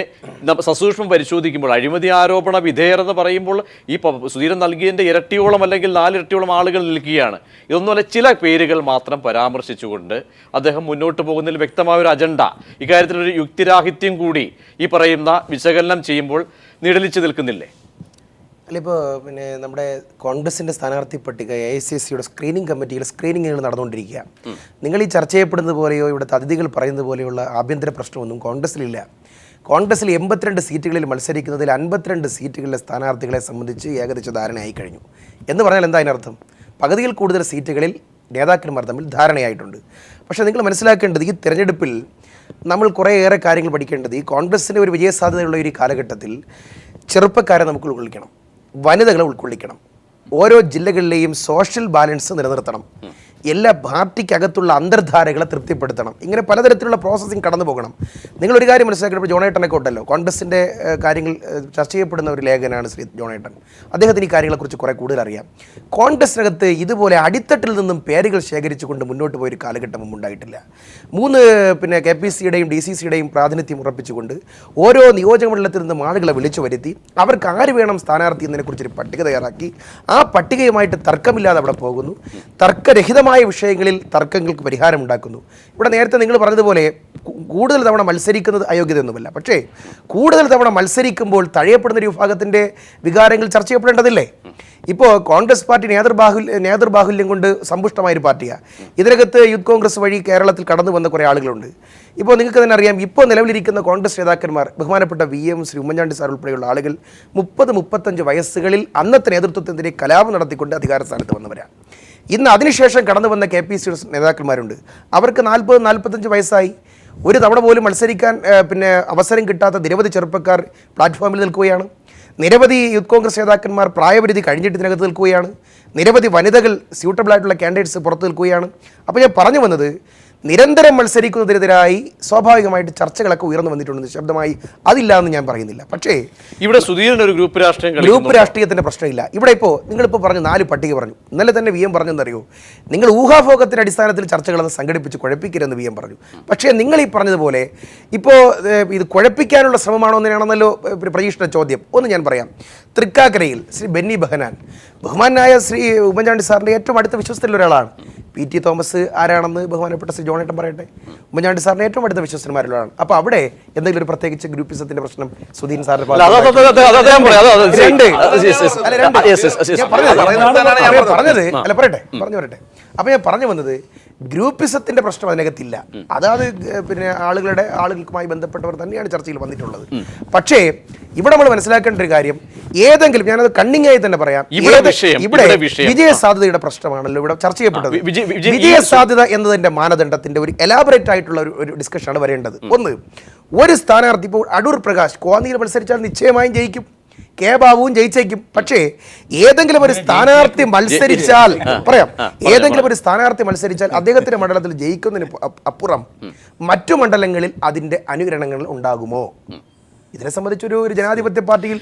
സസൂക്ഷ്മം പരിശോധിക്കുമ്പോൾ അഴിമതി ആരോപണ വിധേയർ എന്ന് പറയുമ്പോൾ ഈ സുധീരൻ നൽകിയതിൻ്റെ ഇരട്ടിയോളം അല്ലെങ്കിൽ 4 ഇരട്ടിയോളം ആളുകൾ നിൽക്കുകയാണ്. ഇതൊന്നുമല്ല, ചില പേരുകൾ മാത്രം പരാമർശിച്ചുകൊണ്ട് അദ്ദേഹം മുന്നോട്ട് പോകുന്നതിൽ വ്യക്തമായ ഒരു അജണ്ട, ഇക്കാര്യത്തിലൊരു യുക്തിരാഹിത്യം കൂടി ഈ പറയുന്ന വിശകലനം ചെയ്യുമ്പോൾ നിഴലിച്ചു നിൽക്കുന്നില്ലേ? അല്ല, ഇപ്പോൾ പിന്നെ നമ്മുടെ കോൺഗ്രസിൻ്റെ സ്ഥാനാർത്ഥി പട്ടിക AICCയുടെ സ്ക്രീനിങ് കമ്മിറ്റിയിൽ സ്ക്രീനിങ്ങുകൾ നടന്നുകൊണ്ടിരിക്കുക. നിങ്ങൾ ഈ ചർച്ച ചെയ്യപ്പെടുന്നത് പോലെയോ ഇവിടുത്തെ അതിഥികൾ പറയുന്നത് പോലെയുള്ള ആഭ്യന്തര പ്രശ്നമൊന്നും കോൺഗ്രസിലില്ല. കോൺഗ്രസിൽ 82 സീറ്റുകളിൽ മത്സരിക്കുന്നതിൽ 52 സീറ്റുകളിലെ സ്ഥാനാർത്ഥികളെ സംബന്ധിച്ച് ഏകദേശ ധാരണയായി കഴിഞ്ഞു. എന്ന് പറഞ്ഞാൽ എന്താ അതിനർത്ഥം? പകുതിയിൽ കൂടുതൽ സീറ്റുകളിൽ നേതാക്കന്മാർ തമ്മിൽ ധാരണയായിട്ടുണ്ട്. പക്ഷേ നിങ്ങൾ മനസ്സിലാക്കേണ്ടത്, ഈ തെരഞ്ഞെടുപ്പിൽ നമ്മൾ കുറേയേറെ കാര്യങ്ങൾ പഠിക്കേണ്ടത്, ഈ കോൺഗ്രസിൻ്റെ ഒരു വിജയസാധ്യതയുള്ള ഒരു കാലഘട്ടത്തിൽ ചെറുപ്പക്കാരെ നമുക്ക് ഉൾക്കൊള്ളിക്കണം, വനിതകളെ ഉൾക്കൊള്ളിക്കണം, ഓരോ ജില്ലകളിലെയും സോഷ്യൽ ബാലൻസ് നിലനിർത്തണം, എല്ലാ പാർട്ടിക്കകത്തുള്ള അന്തർധാരകളെ തൃപ്തിപ്പെടുത്തണം. ഇങ്ങനെ പലതരത്തിലുള്ള പ്രോസസ്സിങ് കടന്നു പോകണം. നിങ്ങളൊരു കാര്യം മനസ്സിലാക്കിയപ്പോൾ ജോണേട്ടനൊക്കെ ഉണ്ടല്ലോ, കോൺഗ്രസിൻ്റെ കാര്യങ്ങൾ ചർച്ച ചെയ്യപ്പെടുന്ന ഒരു ലേഖനാണ് ശ്രീ ജോണേട്ടൻ. അദ്ദേഹത്തിന് ഈ കാര്യങ്ങളെക്കുറിച്ച് കുറേ കൂടുതൽ അറിയാം. കോൺഗ്രസിനകത്ത് ഇതുപോലെ അടിത്തട്ടിൽ നിന്നും പേരുകൾ ശേഖരിച്ചുകൊണ്ട് മുന്നോട്ട് പോയൊരു കാലഘട്ടം മുമ്പ് ഉണ്ടായിട്ടില്ല. 3 KPCയുടെയും DCCയുടെയും പ്രാതിനിധ്യം ഉറപ്പിച്ചുകൊണ്ട് ഓരോ നിയോജക മണ്ഡലത്തിൽ നിന്നും ആളുകളെ വിളിച്ചു വരുത്തി അവർക്ക് ആര് വേണം സ്ഥാനാർത്ഥി എന്നതിനെക്കുറിച്ചൊരു പട്ടിക തയ്യാറാക്കി ആ പട്ടികയുമായിട്ട് തർക്കമില്ലാതെ അവിടെ പോകുന്നു. തർക്കരഹിതമായ വിഷയങ്ങളിൽ തർക്കങ്ങൾക്ക് പരിഹാരം ഉണ്ടാക്കുന്നു. ഇവിടെ നേരത്തെ നിങ്ങൾ പറഞ്ഞതുപോലെ കൂടുതൽ തവണ മത്സരിക്കുന്നത് അയോഗ്യതയൊന്നുമല്ല. പക്ഷേ കൂടുതൽ തവണ മത്സരിക്കുമ്പോൾ തഴയപ്പെടുന്ന ഒരു വിഭാഗത്തിൻ്റെ വികാരങ്ങൾ ചർച്ച ചെയ്യപ്പെടേണ്ടതില്ലേ? ഇപ്പോൾ കോൺഗ്രസ് പാർട്ടി നേതൃബാഹുല്യം കൊണ്ട് സമ്പുഷ്ടമായൊരു പാർട്ടിയാണ്. ഇതിനകത്ത് യൂത്ത് കോൺഗ്രസ് വഴി കേരളത്തിൽ കടന്നു വന്ന കുറേ ആളുകളുണ്ട്. ഇപ്പോൾ നിങ്ങൾക്ക് തന്നെ അറിയാം, ഇപ്പോൾ നിലവിലിരിക്കുന്ന കോൺഗ്രസ് നേതാക്കന്മാർ, ബഹുമാനപ്പെട്ട VM ശ്രീ ഉമ്മൻചാണ്ടി സാർ ഉൾപ്പെടെയുള്ള ആളുകൾ 30-35 വയസ്സുകളിൽ അന്നത്തെ നേതൃത്വത്തിനെതിരെ കലാപം നടത്തിക്കൊണ്ട് അധികാര സ്ഥാനത്ത് വന്നവരാണ്. ഇന്ന് അതിനുശേഷം കടന്നു വന്ന KPC നേതാക്കന്മാരുണ്ട്. അവർക്ക് 40-45 വയസ്സായി. ഒരു തവണ പോലും മത്സരിക്കാൻ അവസരം കിട്ടാത്ത നിരവധി ചെറുപ്പക്കാർ പ്ലാറ്റ്ഫോമിൽ നിൽക്കുകയാണ്. നിരവധി യൂത്ത് കോൺഗ്രസ് നേതാക്കന്മാർ പ്രായപരിധി കഴിഞ്ഞിട്ട് ഇതിനകത്ത് നിൽക്കുകയാണ്. നിരവധി വനിതകൾ സ്യൂട്ടബിളായിട്ടുള്ള കാൻഡിഡേറ്റ്സ് പുറത്ത് നിൽക്കുകയാണ്. അപ്പോൾ ഞാൻ പറഞ്ഞു വന്നത്, നിരന്തരം മത്സരിക്കുന്നതിനെതിരായി സ്വാഭാവികമായിട്ട് ചർച്ചകളൊക്കെ ഉയർന്നു വന്നിട്ടുണ്ട് ശബ്ദമായി, അതില്ല എന്ന് ഞാൻ പറയുന്നില്ല. പക്ഷേ ഇവിടെ സുധീരൻ ഒരു ഗ്രൂപ്പ് രാഷ്ട്രീയം ഗ്രൂപ്പ് രാഷ്ട്രീയത്തിന്റെ പ്രശ്നമില്ല. ഇവിടെ നിങ്ങളിപ്പോൾ പറഞ്ഞു 4 പട്ടിക പറഞ്ഞു. ഇന്നലെ തന്നെ VM പറഞ്ഞെന്നറിയോ, നിങ്ങൾ ഊഹാഭോഗത്തിന്റെ അടിസ്ഥാനത്തിൽ ചർച്ചകളൊന്ന് സംഘടിപ്പിച്ച് കുഴപ്പിക്കരുതെന്ന് VM പറഞ്ഞു. പക്ഷേ നിങ്ങൾ ഈ പറഞ്ഞതുപോലെ ഇപ്പോൾ ഇത് കുഴപ്പിക്കാനുള്ള ശ്രമമാണോ എന്നാണല്ലോ പ്രതീക്ഷിച്ച ചോദ്യം. ഒന്ന് ഞാൻ പറയാം. തൃക്കാക്കരയിൽ ശ്രീ ബെന്നി ബെഹനാൻ ബഹുമാനായ ശ്രീ ഉമ്മൻചാണ്ടി സാറിൻ്റെ ഏറ്റവും അടുത്ത വിശ്വസ്തരിൽ ഒരാളാണ്. PT തോമസ് ആരാണെന്ന് ബഹുമാനപ്പെട്ട ശ്രീ ജോണേട്ടൻ പറയട്ടെ. ഉമ്മൻചാണ്ടി സാറിൻ്റെ ഏറ്റവും അടുത്ത വിശ്വസ്തന്മാരിലാണ്. അപ്പോൾ അവിടെ എന്തെങ്കിലും ഒരു പ്രത്യേകിച്ച് ഗ്രൂപ്പിസത്തിന്റെ പ്രശ്നം സുധീരൻ സാറിന്റെ പറയട്ടെ. അപ്പൊ ഞാൻ പറഞ്ഞു വന്നത് ഗ്രൂപ്പിസത്തിന്റെ പ്രശ്നം അതിനകത്തില്ല. അതായത് ആളുകൾക്കുമായി ബന്ധപ്പെട്ടവർ തന്നെയാണ് ചർച്ചയിൽ വന്നിട്ടുള്ളത്. പക്ഷേ ഇവിടെ നമ്മൾ മനസ്സിലാക്കേണ്ട ഒരു കാര്യം, ഏതെങ്കിലും ഞാനത് കണ്ണിങ് ആയി തന്നെ പറയാം, ഇവിടെ വിജയ സാധ്യതയുടെ പ്രശ്നമാണല്ലോ ഇവിടെ ചർച്ച ചെയ്യപ്പെട്ടത്. വിജയ സാധ്യത എന്നതിന്റെ മാനദണ്ഡത്തിന്റെ ഒരു എലാബറേറ്റ് ആയിട്ടുള്ള ഒരു ഡിസ്കഷനാണ് വരേണ്ടത്. ഒരു സ്ഥാനാർത്ഥി ഇപ്പോൾ അടൂർ പ്രകാശ് കോന്നിയിൽ മത്സരിച്ചാൽ നിശ്ചയമായും ജയിക്കും, കെ ബാബുവും ജയിച്ചേക്കും. പക്ഷേ ഏതെങ്കിലും ഒരു സ്ഥാനാർത്ഥി മത്സരിച്ചാൽ അദ്ദേഹത്തിന്റെ മണ്ഡലത്തിൽ ജയിക്കുന്നതിന് അപ്പുറം മറ്റു മണ്ഡലങ്ങളിൽ അതിന്റെ അനുകരണങ്ങൾ ഉണ്ടാകുമോ? ഇതിനെ സംബന്ധിച്ചൊരു ജനാധിപത്യ പാർട്ടിയിൽ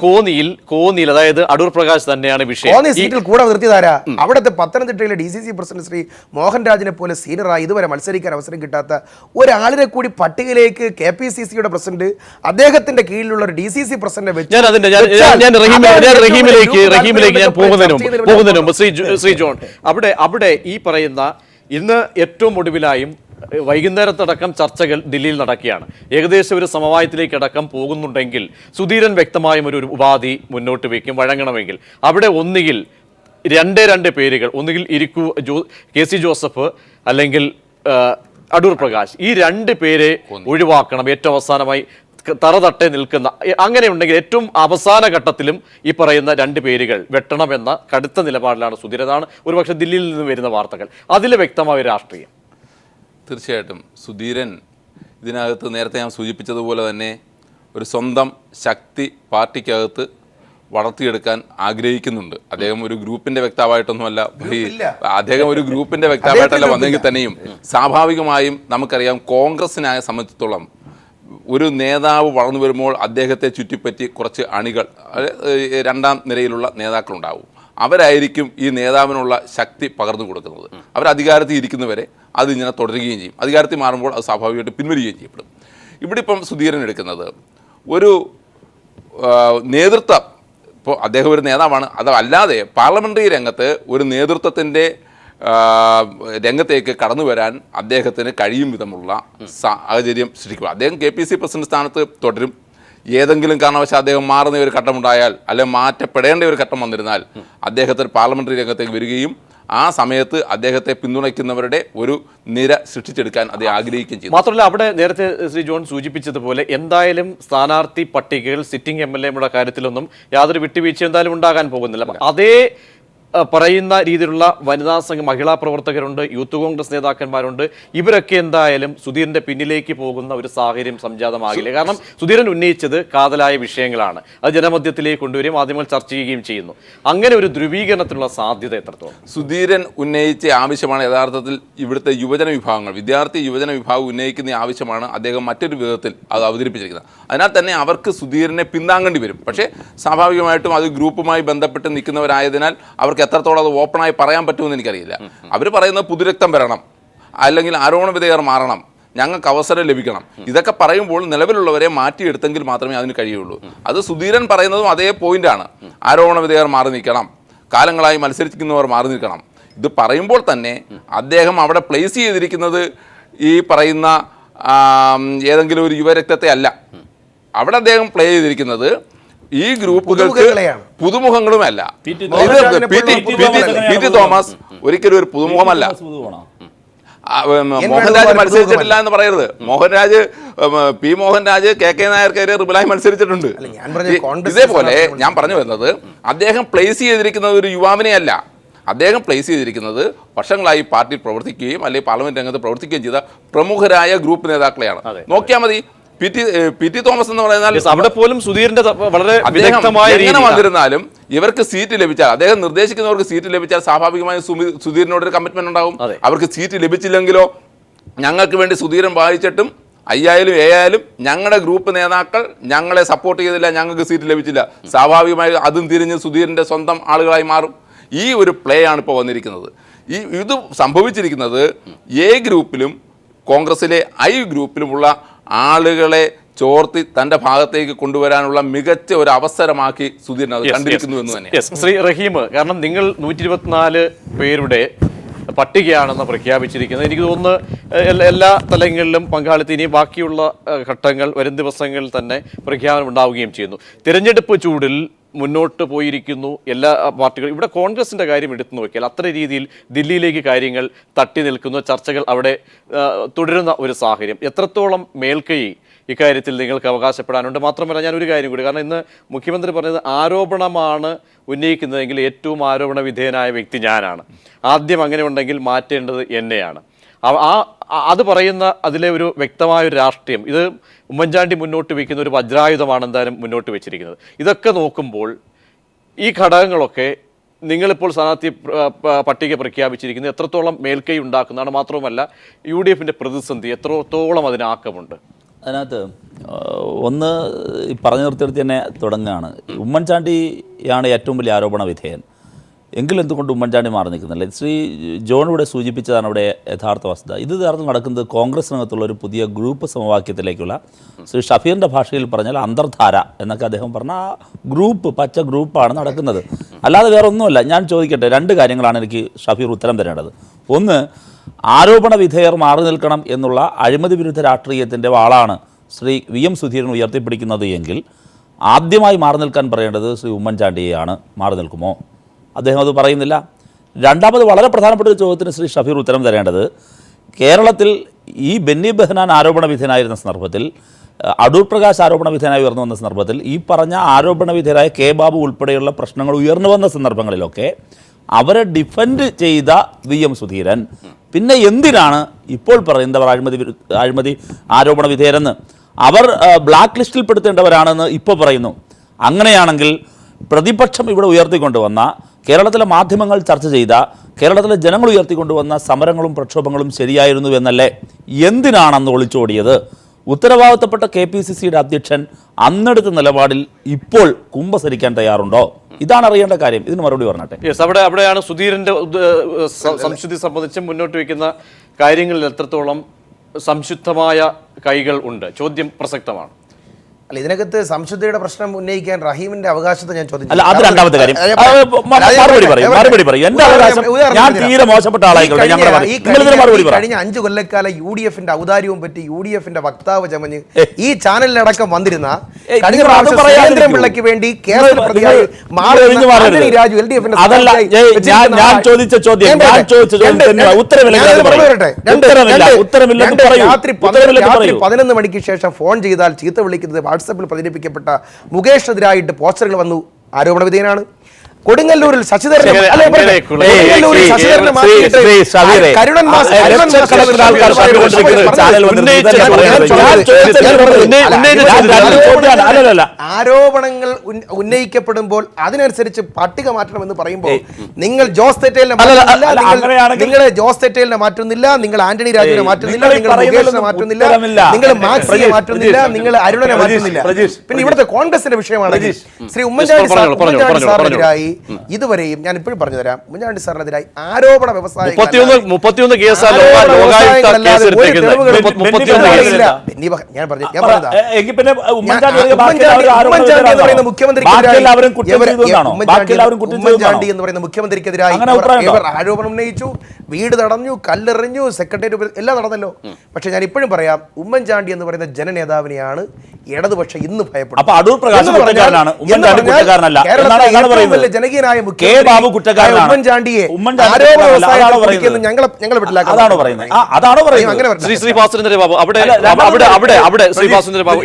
കോന്നിയിൽ അതായത് അടൂർ പ്രകാശ് തന്നെയാണ് വിഷയം. കോന്നി സീറ്റിൽ കൂടെ നിർത്തിയതാരാ? അവിടുത്തെ പത്തനംതിട്ടയിലെ DCC പ്രസിഡന്റ് ശ്രീ മോഹൻരാജിനെ പോലെ സീനിയറായി ഇതുവരെ മത്സരിക്കാൻ അവസരം കിട്ടാത്ത ഒരാളിനെ കൂടി പട്ടികയിലേക്ക് KPCCയുടെ പ്രസിഡന്റ് അദ്ദേഹത്തിന്റെ കീഴിലുള്ള ഒരു DCC പ്രസിഡന്റിനെ വെച്ച് പോകുന്നതിന് മുമ്പ് ശ്രീ ജോൺ, അവിടെ ഈ പറയുന്ന ഇന്ന് ഏറ്റവും ഒടുവിലായും വൈകുന്നേരത്തടക്കം ചർച്ചകൾ ദില്ലിയിൽ നടക്കുകയാണ്. ഏകദേശം ഒരു സമവായത്തിലേക്ക് അടക്കം പോകുന്നുണ്ടെങ്കിൽ സുധീരൻ വ്യക്തമായും ഒരു ഉപാധി മുന്നോട്ട് വയ്ക്കും വഴങ്ങണമെങ്കിൽ. അവിടെ ഒന്നുകിൽ രണ്ട് പേരുകൾ, ഒന്നുകിൽ KC ജോസഫ് അല്ലെങ്കിൽ അടൂർ പ്രകാശ്, ഈ 2 പേരെ ഒഴിവാക്കണം. ഏറ്റവും അവസാനമായി തറതട്ടെ നിൽക്കുന്ന അങ്ങനെ ഉണ്ടെങ്കിൽ ഏറ്റവും അവസാന ഘട്ടത്തിലും ഈ പറയുന്ന 2 പേരുകൾ വെട്ടണമെന്ന കടുത്ത നിലപാടിലാണ് സുധീരനാണ് ഒരുപക്ഷെ ദില്ലിയിൽ നിന്ന് വരുന്ന വാർത്തകൾ. അതിലെ വ്യക്തമായ രാഷ്ട്രീയം. തീർച്ചയായിട്ടും സുധീരൻ ഇതിനകത്ത് നേരത്തെ ഞാൻ സൂചിപ്പിച്ചതുപോലെ തന്നെ ഒരു സ്വന്തം ശക്തി പാർട്ടിക്കകത്ത് വളർത്തിയെടുക്കാൻ ആഗ്രഹിക്കുന്നുണ്ട്. അദ്ദേഹം ഒരു ഗ്രൂപ്പിന്റെ വ്യക്താവായിട്ടൊന്നുമല്ല വന്നെങ്കിൽ തന്നെയും സ്വാഭാവികമായും നമുക്കറിയാം കോൺഗ്രസിനെ സംബന്ധിച്ചിടത്തോളം ഒരു നേതാവ് വളർന്നു വരുമ്പോൾ അദ്ദേഹത്തെ ചുറ്റിപ്പറ്റി കുറച്ച് അണികൾ, 2ാം നിരയിലുള്ള നേതാക്കളുണ്ടാവും. അവരായിരിക്കും ഈ നേതാവിനുള്ള ശക്തി പകർന്നു കൊടുക്കുന്നത്. അവർ അധികാരത്തിൽ ഇരിക്കുന്നവരെ അതിങ്ങനെ തുടരുകയും ചെയ്യും. അധികാരത്തിൽ മാറുമ്പോൾ അത് സ്വാഭാവികമായിട്ട് പിൻവലിക്കുകയും ചെയ്യപ്പെടും. ഇവിടെ ഇപ്പം സുധീരൻ എടുക്കുന്നത് ഒരു നേതൃത്വം. ഇപ്പോൾ അദ്ദേഹം ഒരു നേതാവാണ്, അതല്ലാതെ പാർലമെൻ്ററി രംഗത്ത് ഒരു നേതൃത്വത്തിൻ്റെ രംഗത്തേക്ക് കടന്നു വരാൻ അദ്ദേഹത്തിന് കഴിയും വിധമുള്ള സാഹചര്യം സൃഷ്ടിക്കുക. അദ്ദേഹം KPCC പ്രസിഡന്റ് സ്ഥാനത്ത് തുടരും. ഏതെങ്കിലും കാരണവശാൽ അദ്ദേഹം മാറുന്ന ഒരു ഘട്ടമുണ്ടായാൽ, അല്ലെങ്കിൽ മാറ്റപ്പെടേണ്ട ഒരു ഘട്ടം വന്നിരുന്നാൽ അദ്ദേഹത്തിന് പാർലമെൻ്ററി രംഗത്തേക്ക് വരികയും ആ സമയത്ത് അദ്ദേഹത്തെ പിന്തുണയ്ക്കുന്നവരുടെ ഒരു നിര സൃഷ്ടിച്ചെടുക്കാൻ അദ്ദേഹം ആഗ്രഹിക്കുകയും ചെയ്തു. മാത്രമല്ല അവിടെ നേരത്തെ ശ്രീ ജോൺ സൂചിപ്പിച്ചതുപോലെ എന്തായാലും സ്ഥാനാർത്ഥി പട്ടികകൾ സിറ്റിംഗ് MLA കാര്യത്തിലൊന്നും യാതൊരു വിട്ടുവീഴ്ച എന്തായാലും ഉണ്ടാകാൻ പോകുന്നില്ല. അതേ പറയുന്ന രീതിയിലുള്ള വനിതാ സംഘ മഹിളാ പ്രവർത്തകരുണ്ട്, യൂത്ത് കോൺഗ്രസ് നേതാക്കന്മാരുണ്ട്. ഇവരൊക്കെ എന്തായാലും സുധീരന്റെ പിന്നിലേക്ക് പോകുന്ന ഒരു സാഹചര്യം സംജാതമാകില്ല. കാരണം സുധീരൻ ഉന്നയിച്ചത് കാതലായ വിഷയങ്ങളാണ്. അത് ജനമധ്യത്തിലേക്ക് കൊണ്ടുവരും, മാധ്യമങ്ങൾ ചർച്ച ചെയ്യുകയും ചെയ്യുന്നു. അങ്ങനെ ഒരു ധ്രുവീകരണത്തിനുള്ള സാധ്യത എത്രത്തോളം? സുധീരൻ ഉന്നയിച്ച ആവശ്യമാണ് യഥാർത്ഥത്തിൽ ഇവിടുത്തെ യുവജന വിഭാഗങ്ങൾ, യുവജന വിഭാഗം ഉന്നയിക്കുന്ന ആവശ്യമാണ് അദ്ദേഹം മറ്റൊരു വിധത്തിൽ അത് അവതരിപ്പിച്ചിരിക്കുന്നത്. അതിനാൽ തന്നെ അവർക്ക് സുധീരനെ പിന്താങ്ങേണ്ടി വരും. പക്ഷേ സ്വാഭാവികമായിട്ടും അത് ഗ്രൂപ്പുമായി ബന്ധപ്പെട്ട് നിൽക്കുന്നവരായതിനാൽ അവർക്ക് എത്രത്തോളം അത് ഓപ്പണായി പറയാൻ പറ്റുമെന്ന് എനിക്കറിയില്ല. അവർ പറയുന്നത് പുതുരക്തം വരണം, അല്ലെങ്കിൽ ആരോപണ വിധേയർ മാറണം, ഞങ്ങൾക്ക് അവസരം ലഭിക്കണം. ഇതൊക്കെ പറയുമ്പോൾ നിലവിലുള്ളവരെ മാറ്റിയെടുത്തെങ്കിൽ മാത്രമേ അതിന് കഴിയുള്ളൂ. അത് സുധീരൻ പറയുന്നതും അതേ പോയിന്റാണ്. ആരോപണ വിധേയർ മാറി നിൽക്കണം, കാലങ്ങളായി മത്സരിക്കുന്നവർ മാറി നിൽക്കണം. ഇത് പറയുമ്പോൾ തന്നെ അദ്ദേഹം അവിടെ പ്ലേസ് ചെയ്തിരിക്കുന്നത് ഈ പറയുന്ന ഏതെങ്കിലും ഒരു യുവരക്തത്തെ അല്ല. അവിടെ അദ്ദേഹം പ്ലേ ചെയ്തിരിക്കുന്നത് ഈ ഗ്രൂപ്പുകൾക്ക് പുതുമുഖങ്ങളുമല്ല. PT തോമസ് ഒരിക്കലും ഒരു പുതുമുഖമല്ല. മോഹൻരാജ് മത്സരിച്ചിട്ടില്ല എന്ന് പറയരുത്. മോഹൻരാജ് KK നായർക്കെതിരെ റിബലായി മത്സരിച്ചിട്ടുണ്ട്. ഇതേപോലെ ഞാൻ പറഞ്ഞു വരുന്നത് അദ്ദേഹം പ്ലേസ് ചെയ്തിരിക്കുന്നത് ഒരു യുവാവിനെയല്ല. അദ്ദേഹം പ്ലേസ് ചെയ്തിരിക്കുന്നത് വർഷങ്ങളായി പാർട്ടിയിൽ പ്രവർത്തിക്കുകയും അല്ലെങ്കിൽ പാർലമെന്റ് രംഗത്ത് പ്രവർത്തിക്കുകയും ചെയ്ത പ്രമുഖരായ ഗ്രൂപ്പ് നേതാക്കളെയാണ്. നോക്കിയാൽ മതി, പി ടി തോമസ് എന്ന് പറയുന്നത് Yes, അവിടെ പോലും സുധീറിന്റെ വളരെ അദ്ദേഹം വിദഗ്ധമായ എങ്ങനെ രീതിയിലാണ്. വന്നിരുന്നാലും ഇവർക്ക് സീറ്റ് ലഭിച്ചാൽ, അദ്ദേഹം നിർദ്ദേശിക്കുന്നവർക്ക് സീറ്റ് ലഭിച്ചാൽ സ്വാഭാവികമായും സുധീറിനോടൊരു കമ്മിറ്റ്മെന്റ് ഉണ്ടാവും. അതെ. അവർക്ക് സീറ്റ് ലഭിച്ചില്ലെങ്കിലോ ഞങ്ങൾക്ക് വേണ്ടി സുധീരൻ വായിച്ചിട്ടും അയ്യായാലും ഏയായാലും ഞങ്ങളുടെ ഗ്രൂപ്പ് നേതാക്കൾ ഞങ്ങളെ സപ്പോർട്ട് ചെയ്തില്ല, ഞങ്ങൾക്ക് സീറ്റ് ലഭിച്ചില്ല, സ്വാഭാവികമായി അതും തിരിഞ്ഞ് സുധീറിൻ്റെ സ്വന്തം ആളുകളായി മാറും. ഈ ഒരു പ്ലേ ആണ് ഇപ്പോൾ വന്നിരിക്കുന്നത്. ഇത് സംഭവിച്ചിരിക്കുന്നത് എ ഗ്രൂപ്പിലും കോൺഗ്രസിലെ ഐ ഗ്രൂപ്പിലുമുള്ള ആളുകളെ ചോർത്തി തൻ്റെ ഭാഗത്തേക്ക് കൊണ്ടുവരാനുള്ള മികച്ച ഒരു അവസരമാക്കി സുധീരൻ അത് കണ്ടിരിക്കുന്നു എന്ന് തന്നെ. ശ്രീ റഹീം, കാരണം നിങ്ങൾ 124 പേരുടെ പട്ടികയാണെന്ന് പ്രഖ്യാപിച്ചിരിക്കുന്നത്. എനിക്ക് തോന്നുന്നു എല്ലാ തലങ്ങളിലും പങ്കാളിത്തം, ഇനി ബാക്കിയുള്ള ഘട്ടങ്ങൾ വരും ദിവസങ്ങളിൽ തന്നെ പ്രഖ്യാപനം ഉണ്ടാവുകയും ചെയ്യുന്നു. തിരഞ്ഞെടുപ്പ് ചൂടിൽ മുന്നോട്ട് പോയിരിക്കുന്നു എല്ലാ പാർട്ടികളും. ഇവിടെ കോൺഗ്രസിൻ്റെ കാര്യം എടുത്തു നോക്കിയാൽ അത്ര രീതിയിൽ ദില്ലിയിലേക്ക് കാര്യങ്ങൾ തട്ടി നിൽക്കുന്ന ചർച്ചകൾ അവിടെ തുടരുന്ന ഒരു സാഹചര്യം. എത്രത്തോളം മേൽക്കൈ ഇക്കാര്യത്തിൽ നിങ്ങൾക്ക് അവകാശപ്പെടാനുണ്ട്? മാത്രമല്ല, ഞാനൊരു കാര്യം കൂടി, കാരണം ഇന്ന് മുഖ്യമന്ത്രി പറഞ്ഞത് ആരോപണമാണ് ഉന്നയിക്കുന്നതെങ്കിൽ ഏറ്റവും ആരോപണ വിധേയനായ വ്യക്തി ഞാനാണ്, ആദ്യം അങ്ങനെ ഉണ്ടെങ്കിൽ മാറ്റേണ്ടത് എന്നെയാണ്. അത് പറയുന്ന അതിലെ ഒരു വ്യക്തമായൊരു രാഷ്ട്രീയം, ഇത് ഉമ്മൻചാണ്ടി മുന്നോട്ട് വയ്ക്കുന്ന ഒരു വജ്രായുധമാണ് എന്തായാലും മുന്നോട്ട് വെച്ചിരിക്കുന്നത്. ഇതൊക്കെ നോക്കുമ്പോൾ ഈ ഘടകങ്ങളൊക്കെ നിങ്ങളിപ്പോൾ സ്ഥാനാർത്ഥി പട്ടിക പ്രഖ്യാപിച്ചിരിക്കുന്നത് എത്രത്തോളം മേൽക്കൈ ഉണ്ടാക്കുന്നതാണ്? മാത്രവുമല്ല, UDFന്റെ പ്രതിസന്ധി എത്രത്തോളം അതിനാക്കമുണ്ട്? അതിനകത്ത് ഒന്ന് പറഞ്ഞു നിർത്തിയെടുത്ത് തന്നെ തുടങ്ങുകയാണ്. ഉമ്മൻചാണ്ടിയാണ് ഏറ്റവും വലിയ ആരോപണ വിധേയൻ. എങ്കിലും എന്തുകൊണ്ട് ഉമ്മൻചാണ്ടി മാറി നിൽക്കുന്നില്ല? ശ്രീ ജോൺ ഇവിടെ സൂചിപ്പിച്ചതാണ് ഇവിടെ യഥാർത്ഥ വസ്തുത. ഇത് യഥാർത്ഥം നടക്കുന്നത് കോൺഗ്രസിനകത്തുള്ള ഒരു പുതിയ ഗ്രൂപ്പ് സമവാക്യത്തിലേക്കുള്ള, ശ്രീ ഷഫീറിൻ്റെ ഭാഷയിൽ പറഞ്ഞാൽ അന്തർധാര എന്നൊക്കെ അദ്ദേഹം പറഞ്ഞ ആ ഗ്രൂപ്പ്, പച്ച ഗ്രൂപ്പാണ് നടക്കുന്നത്. അല്ലാതെ വേറെ ഒന്നുമല്ല. ഞാൻ ചോദിക്കട്ടെ, രണ്ട് കാര്യങ്ങളാണ് എനിക്ക് ഷഫീർ ഉത്തരം തരേണ്ടത്. ഒന്ന്, ആരോപണ വിധേയർ മാറി നിൽക്കണം എന്നുള്ള അഴിമതി വിരുദ്ധ രാഷ്ട്രീയത്തിൻ്റെ വാളാണ് ശ്രീ VM സുധീരൻ ഉയർത്തിപ്പിടിക്കുന്നത് എങ്കിൽ ആദ്യമായി മാറി നിൽക്കാൻ പറയേണ്ടത് ശ്രീ ഉമ്മൻചാണ്ടിയെയാണ്. മാറി നിൽക്കുമോ? അദ്ദേഹം അത് പറയുന്നില്ല. രണ്ടാമത് വളരെ പ്രധാനപ്പെട്ട ഒരു ചോദ്യത്തിന് ശ്രീ ഷഫീർ ഉത്തരം തരേണ്ടത്, കേരളത്തിൽ ഈ ബെന്നി ബെഹനാൻ ആരോപണ വിധേയനായിരുന്ന സന്ദർഭത്തിൽ, അടൂർ പ്രകാശ് ആരോപണ വിധേയനായി ഉയർന്നു വന്ന സന്ദർഭത്തിൽ, ഈ പറഞ്ഞ ആരോപണ വിധേയരായ കെ ബാബു ഉൾപ്പെടെയുള്ള പ്രശ്നങ്ങൾ ഉയർന്നു വന്ന സന്ദർഭങ്ങളിലൊക്കെ അവരെ ഡിഫെൻഡ് ചെയ്ത VM സുധീരൻ പിന്നെ എന്തിനാണ് ഇപ്പോൾ പറയുന്നവർ അഴിമതി ആരോപണ വിധേയരെന്ന്? അവർ ബ്ലാക്ക് ലിസ്റ്റിൽ പെടുത്തേണ്ടവരാണെന്ന് ഇപ്പോൾ പറയുന്നു. അങ്ങനെയാണെങ്കിൽ പ്രതിപക്ഷം ഇവിടെ ഉയർത്തിക്കൊണ്ടുവന്ന, കേരളത്തിലെ മാധ്യമങ്ങൾ ചർച്ച ചെയ്ത, കേരളത്തിലെ ജനങ്ങൾ ഉയർത്തിക്കൊണ്ടുവന്ന സമരങ്ങളും പ്രക്ഷോഭങ്ങളും ശരിയായിരുന്നു എന്നല്ലേ? എന്തിനാണ് അന്ന് ഒളിച്ചോടിയത്? ഉത്തരവാദിത്തപ്പെട്ട KPCCയുടെ അധ്യക്ഷൻ അന്നെടുത്ത നിലപാടിൽ ഇപ്പോൾ കുമ്പസരിക്കാൻ തയ്യാറുണ്ടോ? ഇതാണ് അറിയേണ്ട കാര്യം. ഇതിന് മറുപടി പറഞ്ഞട്ടെ. അവിടെയാണ് സുധീരന്റെ സംശുദ്ധി സംബന്ധിച്ച് മുന്നോട്ട് വയ്ക്കുന്ന കാര്യങ്ങളിൽ എത്രത്തോളം സംശുദ്ധമായ കൈകൾ ഉണ്ട്? ചോദ്യം പ്രസക്തമാണ്. അല്ല, ഇതിനകത്ത് സംശുദ്ധിയുടെ പ്രശ്നം ഉന്നയിക്കാൻ റഹീമിന്റെ അവകാശത്തെ ഞാൻ ചോദിച്ചു. അല്ല, അത് രണ്ടാമത്തെ കാര്യം. മറുപടി പറയും. എന്റെ അവകാശം, ഞാൻ തീരെ മോശപ്പെട്ട ആളായിക്കോട്ടെ. കഴിഞ്ഞ 5 കൊല്ലക്കാലം UDFന്റെ ഔദാര്യവും പറ്റി UDFന്റെ വക്താവ് ചമഞ്ഞ് ഈ ചാനലിലടക്കം വന്നിരുന്ന കഴിഞ്ഞ പ്രാവശ്യം പിള്ളയ്ക്ക് വേണ്ടി കേരള പ്രതിയായി രാജു LDFന്റെ ഞാൻ ചോദിച്ച ചോദ്യം രാത്രി 11 മണിക്ക് ശേഷം ഫോൺ ചെയ്താൽ ചീത്ത വിളിക്കുന്നത് വാട്സാപ്പിൽ പ്രചരിപ്പിക്കപ്പെട്ട മുകേഷിനെതിരായിട്ട് പോസ്റ്ററുകൾ വന്നു. ആരോപണ വിധേയനാണ്. കൊടുങ്ങല്ലൂരിൽ ശശിധരൻ ആരോപണങ്ങൾ ഉന്നയിക്കപ്പെടുമ്പോൾ അതിനനുസരിച്ച് പട്ടിക മാറ്റണമെന്ന് പറയുമ്പോൾ നിങ്ങൾ ജോസ് തെറ്റേലിനെ മാറ്റുന്നില്ല, നിങ്ങൾ ആന്റണി രാജുവിനെ മാറ്റുന്നില്ല, നിങ്ങൾ മുകേഷിനെ മാറ്റുന്നില്ല, നിങ്ങൾ മാക്സിയെ മാറ്റുന്നില്ല, നിങ്ങൾ അരുണനെ മാറ്റുന്നില്ല. പിന്നെ ഇവിടുത്തെ കോൺഗ്രസിന്റെ വിഷയമാണ് ശ്രീ ഉമ്മൻചാണ്ടി സാറിനെതിരായി ഇതുവരെയും ഞാൻ ഇപ്പോഴും പറഞ്ഞു തരാം, ഉമ്മൻചാണ്ടി സാറിനെതിരായി ആരോപണ വ്യവസായം ഉമ്മൻചാണ്ടി എന്ന് പറയുന്ന മുഖ്യമന്ത്രിക്കെതിരായി ആരോപണം ഉന്നയിച്ചു, വീട് തടഞ്ഞു, കല്ലെറിഞ്ഞു, സെക്രട്ടേറിയറ്റ് എല്ലാം നടന്നല്ലോ. പക്ഷെ ഞാൻ ഇപ്പോഴും പറയാം, ഉമ്മൻചാണ്ടി എന്ന് പറയുന്ന ജനനേതാവിനെയാണ് ഇടതുപക്ഷം ഇന്ന് ഭയപ്പെടുന്നത്. ജനകീയനായ ഉമ്മൻചാണ്ടിയെ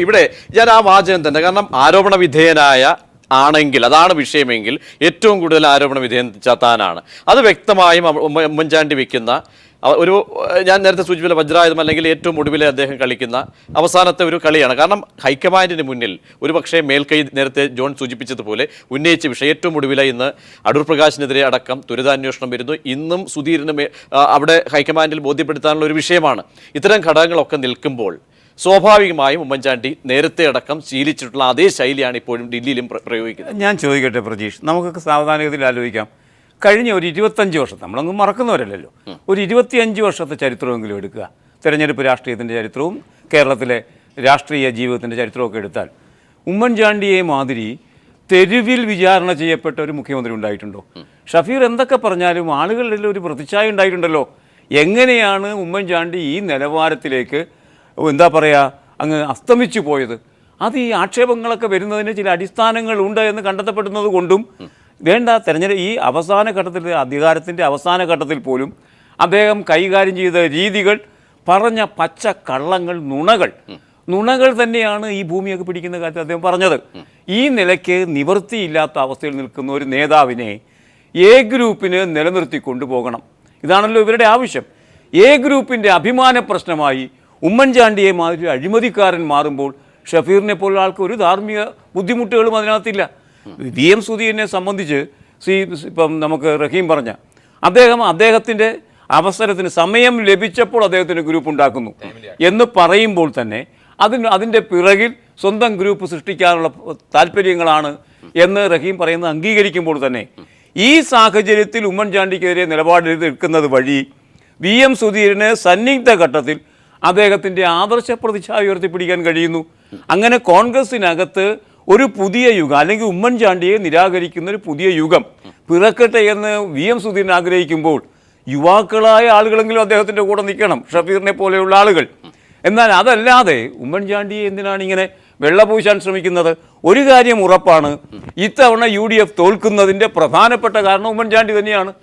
ഇവിടെ ഞാൻ ആ വാചകം തന്നെ, കാരണം ആരോപണ വിധേയനായ ആണെങ്കിൽ, അതാണ് വിഷയമെങ്കിൽ ഏറ്റവും കൂടുതൽ ആരോപണ വിധേയൻ താനാണ്. അത് വ്യക്തമായും ഉമ്മൻചാണ്ടി വെക്കുന്ന ഞാൻ നേരത്തെ സൂചിപ്പിച്ച വജ്രായുധം അല്ലെങ്കിൽ ഏറ്റവും ഒടുവിലെ അദ്ദേഹം കളിക്കുന്ന അവസാനത്തെ ഒരു കളിയാണ്. കാരണം ഹൈക്കമാൻഡിന് മുന്നിൽ ഒരു പക്ഷേ മേൽക്കൈ നേരത്തെ ജോൺ സൂചിപ്പിച്ചതുപോലെ ഉന്നയിച്ച വിഷയം ഏറ്റവും ഒടുവിലെ ഇന്ന് അടൂർ പ്രകാശിനെതിരെ അടക്കം ദുരിതാന്വേഷണം വരുന്നു. ഇന്നും സുധീറിന് അവിടെ ഹൈക്കമാൻഡിൽ ബോധ്യപ്പെടുത്താനുള്ള ഒരു വിഷയമാണ്. ഇത്തരം ഘടകങ്ങളൊക്കെ നിൽക്കുമ്പോൾ സ്വാഭാവികമായും ഉമ്മൻചാണ്ടി നേരത്തെ അടക്കം ശീലിച്ചിട്ടുള്ള അതേ ശൈലിയാണ് ഇപ്പോഴും ദില്ലിയിലും പ്രയോഗിക്കുന്നത്. ഞാൻ ചോദിക്കട്ടെ പ്രജീഷ്, നമുക്കൊക്കെ സാവധാനഗതിയിൽ ആലോചിക്കാം. കഴിഞ്ഞ ഒരു 25 വർഷം, നമ്മളൊന്നും മറക്കുന്നവരല്ലല്ലോ, ഒരു 25 വർഷത്തെ ചരിത്രമെങ്കിലും എടുക്കുക. തെരഞ്ഞെടുപ്പ് രാഷ്ട്രീയത്തിൻ്റെ ചരിത്രവും കേരളത്തിലെ രാഷ്ട്രീയ ജീവിതത്തിൻ്റെ ചരിത്രമൊക്കെ എടുത്താൽ ഉമ്മൻചാണ്ടിയെ മാതിരി തെരുവിൽ വിചാരണ ചെയ്യപ്പെട്ട ഒരു മുഖ്യമന്ത്രി ഉണ്ടായിട്ടുണ്ടോ? ഷഫീർ എന്തൊക്കെ പറഞ്ഞാലും ആളുകളുടെ ഒരു പ്രതിച്ഛായ ഉണ്ടായിട്ടുണ്ടല്ലോ. എങ്ങനെയാണ് ഉമ്മൻചാണ്ടി ഈ നിലവാരത്തിലേക്ക് എന്താ പറയുക അങ്ങ് അസ്തമിച്ചു പോയത്? അത് ഈ ആക്ഷേപങ്ങളൊക്കെ വരുന്നതിന് ചില അടിസ്ഥാനങ്ങളുണ്ട് എന്ന് കണ്ടെത്തപ്പെടുന്നത് കൊണ്ടും വേണ്ട ഈ അവസാന ഘട്ടത്തിൽ, അധികാരത്തിൻ്റെ അവസാന ഘട്ടത്തിൽ പോലും അദ്ദേഹം കൈകാര്യം ചെയ്ത രീതികൾ, പറഞ്ഞ പച്ച കള്ളങ്ങൾ, നുണകൾ തന്നെയാണ് ഈ ഭൂമിയൊക്കെ പിടിക്കുന്ന കാര്യത്തിൽ അദ്ദേഹം പറഞ്ഞത്. ഈ നിലയ്ക്ക് നിവൃത്തിയില്ലാത്ത അവസ്ഥയിൽ നിൽക്കുന്ന ഒരു നേതാവിനെ എ ഗ്രൂപ്പിന് നിലനിർത്തി കൊണ്ടുപോകണം. ഇതാണല്ലോ ഇവരുടെ ആവശ്യം. എ ഗ്രൂപ്പിൻ്റെ അഭിമാന പ്രശ്നമായി ഉമ്മൻചാണ്ടിയെ മാതിരി അഴിമതിക്കാരൻ മാറുമ്പോൾ ഷഫീറിനെ പോലുള്ള ആൾക്ക് ഒരു ധാർമ്മിക ബുദ്ധിമുട്ടുകളും അതിനകത്തില്ല. VM സുധീറിനെ സംബന്ധിച്ച് ഇപ്പം നമുക്ക് റഹീം പറഞ്ഞ അദ്ദേഹത്തിൻ്റെ അവസരത്തിന് സമയം ലഭിച്ചപ്പോൾ അദ്ദേഹത്തിന് ഗ്രൂപ്പ് ഉണ്ടാക്കുന്നു എന്ന് പറയുമ്പോൾ തന്നെ അതിൻ്റെ പിറകിൽ സ്വന്തം ഗ്രൂപ്പ് സൃഷ്ടിക്കാനുള്ള താല്പര്യങ്ങളാണ് എന്ന് റഹീം പറയുന്നത് അംഗീകരിക്കുമ്പോൾ തന്നെ ഈ സാഹചര്യത്തിൽ ഉമ്മൻചാണ്ടിക്കെതിരെ നിലപാടെടുക്കുന്നത് വഴി VM സുധീറിന് സന്നിഗ്ധ ഘട്ടത്തിൽ അദ്ദേഹത്തിൻ്റെ ആദർശ പ്രതിച്ഛായ ഉയർത്തിപ്പിടിക്കാൻ കഴിയുന്നു. അങ്ങനെ കോൺഗ്രസിനകത്ത് ഒരു പുതിയ യുഗം, അല്ലെങ്കിൽ ഉമ്മൻചാണ്ടിയെ നിരാകരിക്കുന്ന ഒരു പുതിയ യുഗം പിറക്കട്ടെ എന്ന് VM സുധീരൻ ആഗ്രഹിക്കുമ്പോൾ യുവാക്കളായ ആളുകളെങ്കിലും അദ്ദേഹത്തിൻ്റെ കൂടെ നിൽക്കണം, ഷഫീറിനെ പോലെയുള്ള ആളുകൾ. എന്നാൽ അതല്ലാതെ ഉമ്മൻചാണ്ടിയെ എന്തിനാണ് ഇങ്ങനെ വെള്ളപൂശാൻ ശ്രമിക്കുന്നത്? ഒരു കാര്യം ഉറപ്പാണ്, ഇത്തവണ UDF തോൽക്കുന്നതിൻ്റെ പ്രധാനപ്പെട്ട കാരണം ഉമ്മൻചാണ്ടി തന്നെയാണ്.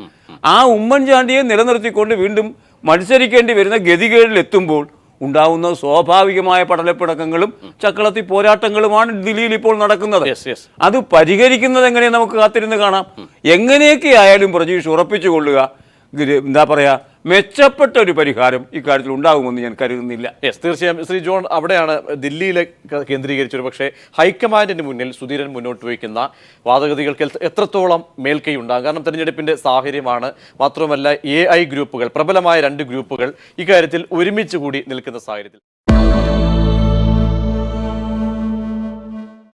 ആ ഉമ്മൻചാണ്ടിയെ നിലനിർത്തിക്കൊണ്ട് വീണ്ടും മത്സരിക്കേണ്ടി വരുന്ന ഗതികേടിലെത്തുമ്പോൾ ഉണ്ടാവുന്ന സ്വാഭാവികമായ പടലപ്പിടക്കങ്ങളും ചക്കളത്തി പോരാട്ടങ്ങളുമാണ് ദില്ലിയിൽ ഇപ്പോൾ നടക്കുന്നത്. അത് പരിഹരിക്കുന്നത് എങ്ങനെ നമുക്ക് കാത്തിരുന്ന് കാണാം. എങ്ങനെയൊക്കെ ആയാലും പ്രജീഷ് ഉറപ്പിച്ചുകൊള്ളുക, എന്താ പറയുക, മെച്ചപ്പെട്ട ഒരു പരിഹാരം ഇക്കാര്യത്തിൽ ഉണ്ടാകുമെന്ന് ഞാൻ കരുതുന്നില്ല. തീർച്ചയായും ശ്രീ ജോൺ, അവിടെയാണ് ദില്ലിയിലെ കേന്ദ്രീകരിച്ചൊരു പക്ഷേ ഹൈക്കമാൻഡിന് മുന്നിൽ സുധീരൻ മുന്നോട്ട് വയ്ക്കുന്ന വാദഗതികൾക്ക് എത്രത്തോളം മേൽക്കൈ ഉണ്ടാകും? കാരണം തെരഞ്ഞെടുപ്പിന്റെ സാഹചര്യമാണ്. മാത്രമല്ല AI ഗ്രൂപ്പുകൾ, പ്രബലമായ 2 ഗ്രൂപ്പുകൾ ഇക്കാര്യത്തിൽ ഒരുമിച്ച് കൂടി നിൽക്കുന്ന സാഹചര്യത്തിൽ